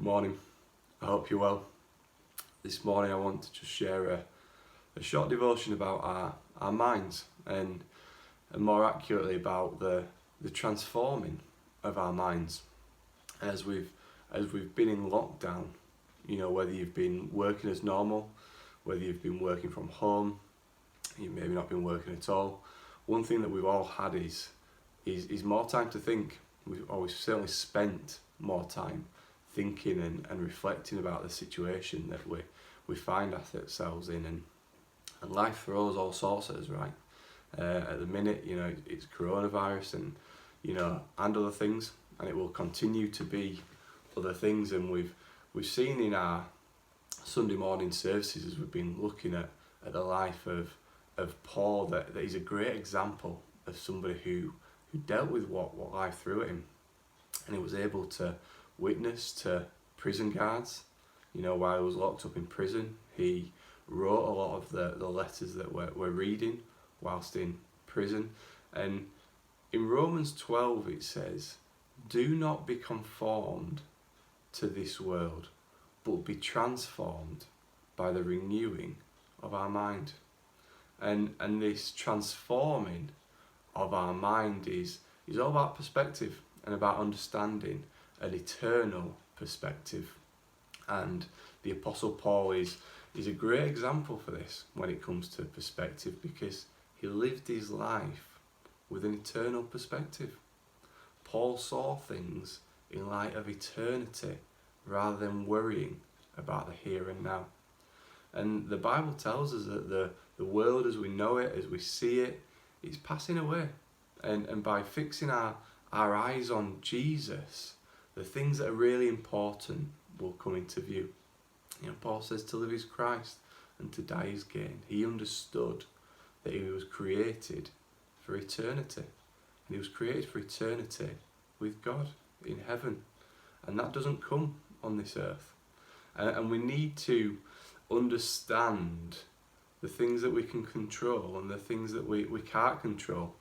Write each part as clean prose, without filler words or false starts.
Good morning, I hope you're well. This morning I want to just share a short devotion about our minds and more accurately about the transforming of our minds. As we've been in lockdown, you know, whether you've been working as normal, whether you've been working from home, you've maybe not been working at all, one thing that we've all had is more time to think. We've certainly spent more time thinking and reflecting about the situation that we find ourselves in, and life throws all sorts at us, right? At the minute, you know, it's coronavirus and other things, and it will continue to be other things. And we've seen in our Sunday morning services, as we've been looking at the life of Paul, that he's a great example of somebody who dealt with what life threw at him, and he was able to witness to prison guards. You know, while he was locked up in prison, he wrote a lot of the letters that we're reading whilst in prison. And in Romans 12 it says, "Do not be conformed to this world, but be transformed by the renewing of our mind." And this transforming of our mind is all about perspective and about understanding an eternal perspective. And the Apostle Paul is a great example for this when it comes to perspective, because he lived his life with an eternal perspective. Paul saw things in light of eternity rather than worrying about the here and now. And the Bible tells us that the world as we know it, as we see it, is passing away. And by fixing our eyes on Jesus, the things that are really important will come into view. You know, Paul says to live is Christ and to die is gain. He understood that he was created for eternity, and he was created for eternity with God in heaven, and that doesn't come on this earth. And we need to understand the things that we can control and the things that we can't control.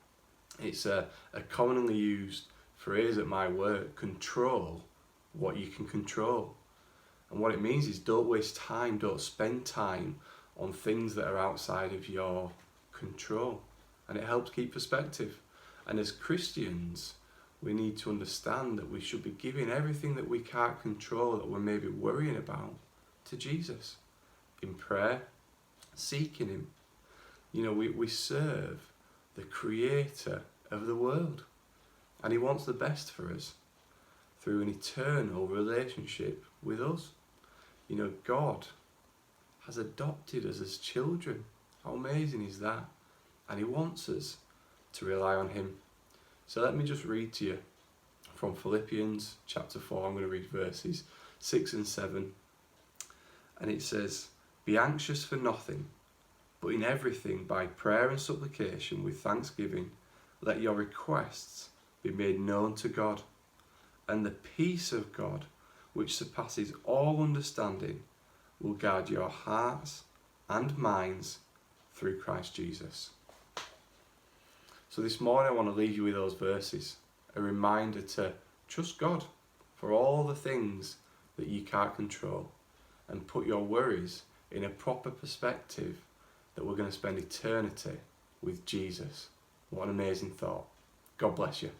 It's a commonly used phrase at my work: control what you can control. And what it means is don't waste time, don't spend time on things that are outside of your control. And it helps keep perspective. And as Christians, we need to understand that we should be giving everything that we can't control, that we're maybe worrying about, to Jesus in prayer, seeking him. You know, we serve the creator of the world, and he wants the best for us through an eternal relationship with us. You know, God has adopted us as children. How amazing is that? And he wants us to rely on him. So let me just read to you from Philippians chapter 4. I'm going to read verses 6 and 7. And it says, "Be anxious for nothing, but in everything by prayer and supplication with thanksgiving, let your requests be made known to God. And the peace of God, which surpasses all understanding, will guard your hearts and minds through Christ Jesus." So this morning I want to leave you with those verses, a reminder to trust God for all the things that you can't control, and put your worries in a proper perspective that we're going to spend eternity with Jesus. What an amazing thought. God bless you.